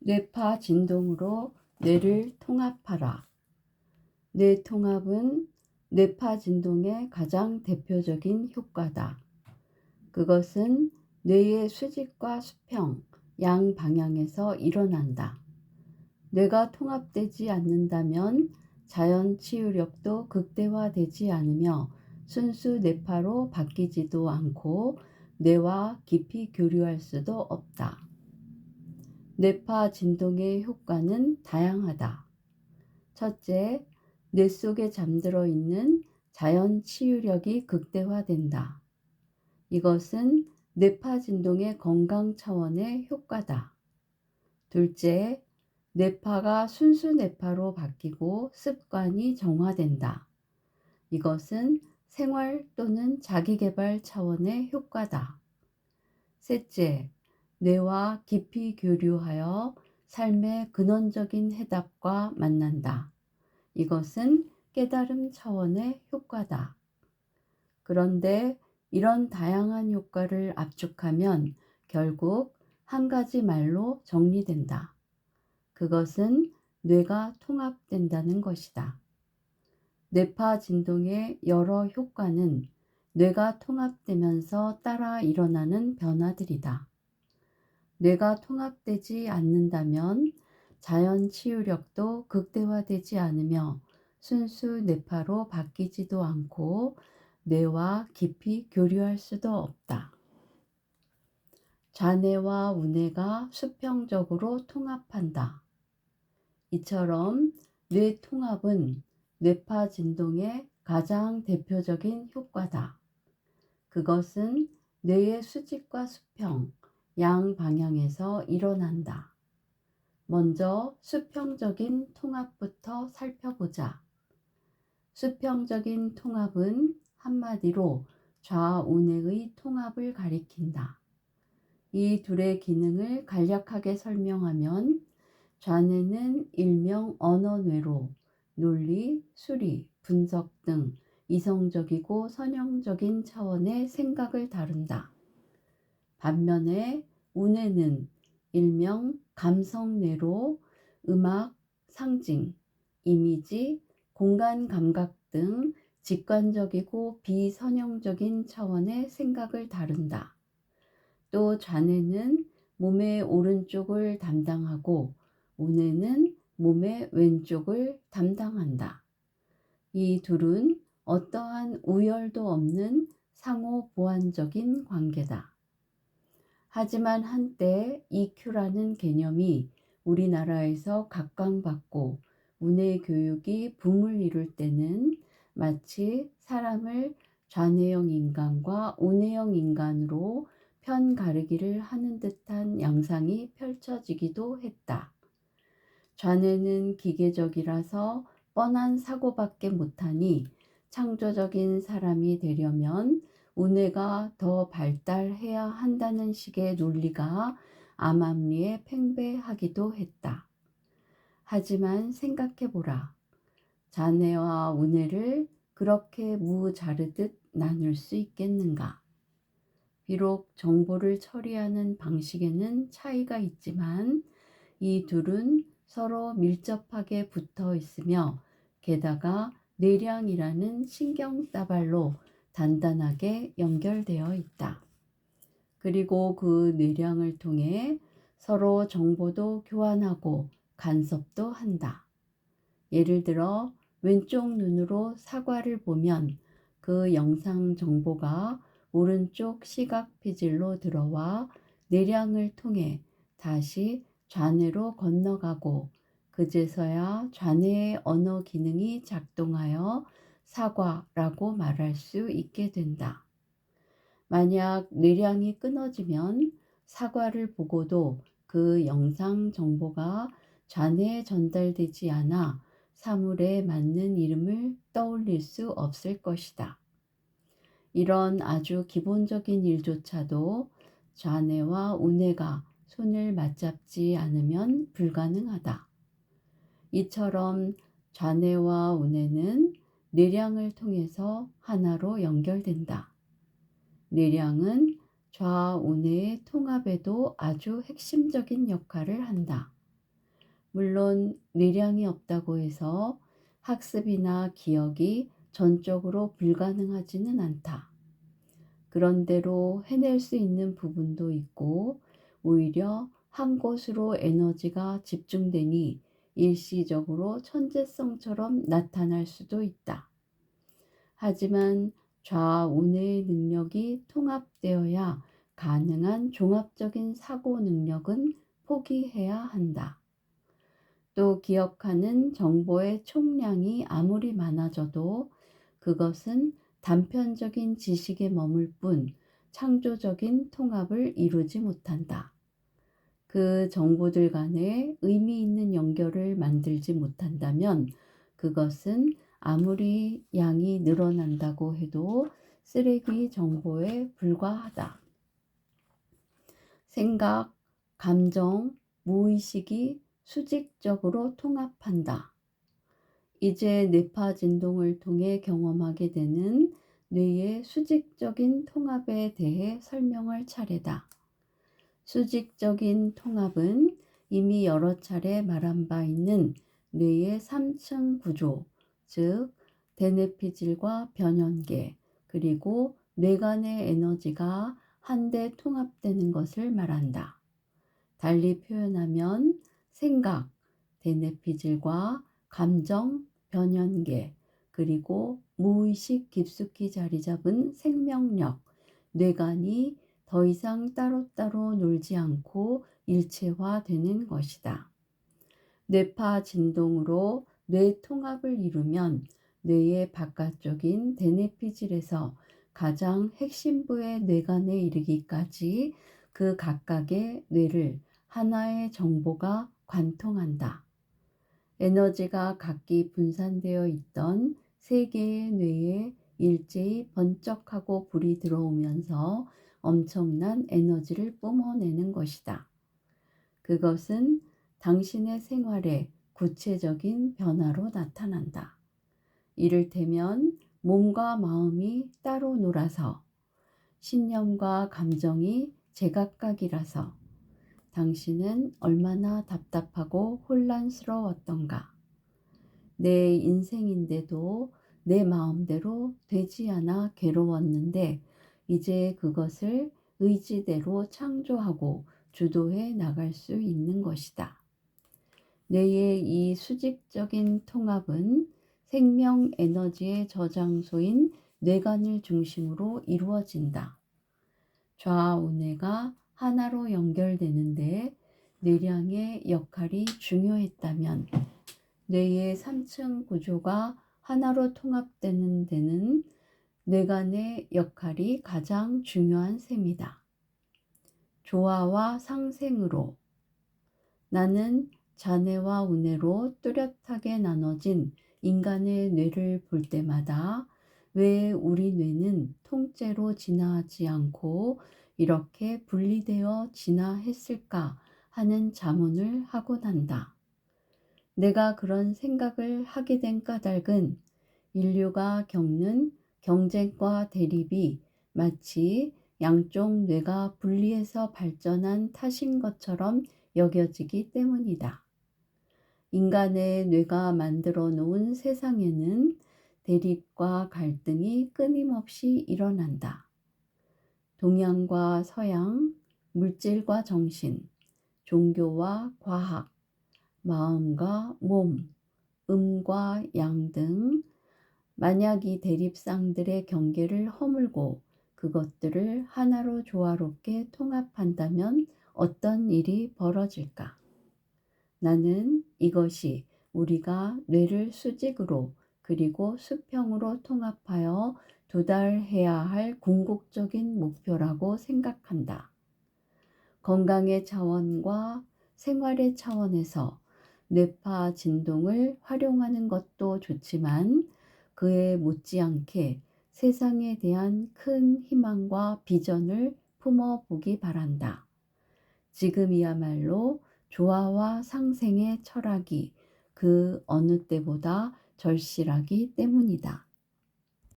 뇌파 진동으로 뇌를 통합하라. 뇌 통합은 뇌파 진동의 가장 대표적인 효과다. 그것은 뇌의 수직과 수평, 양 방향에서 일어난다. 뇌가 통합되지 않는다면 자연 치유력도 극대화되지 않으며 순수 뇌파로 바뀌지도 않고 뇌와 깊이 교류할 수도 없다. 뇌파 진동의 효과는 다양하다. 첫째, 뇌 속에 잠들어 있는 자연 치유력이 극대화된다. 이것은 뇌파 진동의 건강 차원의 효과다. 둘째, 뇌파가 순수 뇌파로 바뀌고 습관이 정화된다. 이것은 생활 또는 자기개발 차원의 효과다. 셋째, 뇌와 깊이 교류하여 삶의 근원적인 해답과 만난다. 이것은 깨달음 차원의 효과다. 그런데 이런 다양한 효과를 압축하면 결국 한 가지 말로 정리된다. 그것은 뇌가 통합된다는 것이다. 뇌파 진동의 여러 효과는 뇌가 통합되면서 따라 일어나는 변화들이다. 뇌가 통합되지 않는다면 자연 치유력도 극대화되지 않으며 순수 뇌파로 바뀌지도 않고 뇌와 깊이 교류할 수도 없다. 좌뇌와 우뇌가 수평적으로 통합한다. 이처럼 뇌 통합은 뇌파 진동의 가장 대표적인 효과다. 그것은 뇌의 수직과 수평, 양 방향에서 일어난다. 먼저 수평적인 통합부터 살펴보자. 수평적인 통합은 한마디로 좌우뇌의 통합을 가리킨다. 이 둘의 기능을 간략하게 설명하면 좌뇌는 일명 언어뇌로 논리, 수리, 분석 등 이성적이고 선형적인 차원의 생각을 다룬다. 반면에 우뇌는 일명 감성뇌로 음악, 상징, 이미지, 공간 감각 등 직관적이고 비선형적인 차원의 생각을 다룬다. 또 좌뇌는 몸의 오른쪽을 담당하고 우뇌는 몸의 왼쪽을 담당한다. 이 둘은 어떠한 우열도 없는 상호 보완적인 관계다. 하지만 한때 EQ라는 개념이 우리나라에서 각광받고 우뇌 교육이 붐을 이룰 때는 마치 사람을 좌뇌형 인간과 우뇌형 인간으로 편 가르기를 하는 듯한 양상이 펼쳐지기도 했다. 좌뇌는 기계적이라서 뻔한 사고밖에 못하니 창조적인 사람이 되려면 우뇌가 더 발달해야 한다는 식의 논리가 암암리에 팽배하기도 했다. 하지만 생각해보라. 좌뇌와 우뇌를 그렇게 무 자르듯 나눌 수 있겠는가? 비록 정보를 처리하는 방식에는 차이가 있지만 이 둘은 서로 밀접하게 붙어 있으며 게다가 뇌량이라는 신경다발로 단단하게 연결되어 있다. 그리고 그 뇌량을 통해 서로 정보도 교환하고 간섭도 한다. 예를 들어 왼쪽 눈으로 사과를 보면 그 영상 정보가 오른쪽 시각 피질로 들어와 뇌량을 통해 다시 좌뇌로 건너가고 그제서야 좌뇌의 언어 기능이 작동하여 사과라고 말할 수 있게 된다. 만약 뇌량이 끊어지면 사과를 보고도 그 영상 정보가 좌뇌에 전달되지 않아 사물에 맞는 이름을 떠올릴 수 없을 것이다. 이런 아주 기본적인 일조차도 좌뇌와 우뇌가 손을 맞잡지 않으면 불가능하다. 이처럼 좌뇌와 우뇌는 뇌량을 통해서 하나로 연결된다. 뇌량은 좌우뇌의 통합에도 아주 핵심적인 역할을 한다. 물론 뇌량이 없다고 해서 학습이나 기억이 전적으로 불가능하지는 않다. 그런대로 해낼 수 있는 부분도 있고 오히려 한 곳으로 에너지가 집중되니 일시적으로 천재성처럼 나타날 수도 있다. 하지만 좌우뇌의 능력이 통합되어야 가능한 종합적인 사고 능력은 포기해야 한다. 또 기억하는 정보의 총량이 아무리 많아져도 그것은 단편적인 지식에 머물 뿐 창조적인 통합을 이루지 못한다. 그 정보들 간에 의미 있는 연결을 만들지 못한다면 그것은 아무리 양이 늘어난다고 해도 쓰레기 정보에 불과하다. 생각, 감정, 무의식이 수직적으로 통합한다. 이제 뇌파 진동을 통해 경험하게 되는 뇌의 수직적인 통합에 대해 설명할 차례다. 수직적인 통합은 이미 여러 차례 말한 바 있는 뇌의 3층 구조, 즉 대뇌피질과 변연계, 그리고 뇌간의 에너지가 한데 통합되는 것을 말한다. 달리 표현하면 생각, 대뇌피질과 감정, 변연계, 그리고 무의식 깊숙이 자리 잡은 생명력, 뇌간이 더 이상 따로따로 놀지 않고 일체화되는 것이다. 뇌파 진동으로 뇌 통합을 이루면 뇌의 바깥쪽인 대뇌피질에서 가장 핵심부의 뇌간에 이르기까지 그 각각의 뇌를 하나의 정보가 관통한다. 에너지가 각기 분산되어 있던 세 개의 뇌에 일제히 번쩍하고 불이 들어오면서 엄청난 에너지를 뿜어내는 것이다. 그것은 당신의 생활에 구체적인 변화로 나타난다. 이를테면 몸과 마음이 따로 놀아서, 신념과 감정이 제각각이라서 당신은 얼마나 답답하고 혼란스러웠던가. 내 인생인데도 내 마음대로 되지 않아 괴로웠는데 이제 그것을 의지대로 창조하고 주도해 나갈 수 있는 것이다. 뇌의 이 수직적인 통합은 생명 에너지의 저장소인 뇌간을 중심으로 이루어진다. 좌우뇌가 하나로 연결되는데 뇌량의 역할이 중요했다면 뇌의 3층 구조가 하나로 통합되는 데는 뇌간의 역할이 가장 중요한 셈이다. 조화와 상생으로 나는 자뇌와 우뇌로 뚜렷하게 나눠진 인간의 뇌를 볼 때마다 왜 우리 뇌는 통째로 진화하지 않고 이렇게 분리되어 진화했을까 하는 자문을 하곤 한다. 내가 그런 생각을 하게 된 까닭은 인류가 겪는 경쟁과 대립이 마치 양쪽 뇌가 분리해서 발전한 탓인 것처럼 여겨지기 때문이다. 인간의 뇌가 만들어 놓은 세상에는 대립과 갈등이 끊임없이 일어난다. 동양과 서양, 물질과 정신, 종교와 과학, 마음과 몸, 음과 양 등 만약 이 대립상들의 경계를 허물고 그것들을 하나로 조화롭게 통합한다면 어떤 일이 벌어질까? 나는 이것이 우리가 뇌를 수직으로 그리고 수평으로 통합하여 도달해야 할 궁극적인 목표라고 생각한다. 건강의 차원과 생활의 차원에서 뇌파 진동을 활용하는 것도 좋지만 그에 못지않게 세상에 대한 큰 희망과 비전을 품어보기 바란다. 지금이야말로 조화와 상생의 철학이 그 어느 때보다 절실하기 때문이다.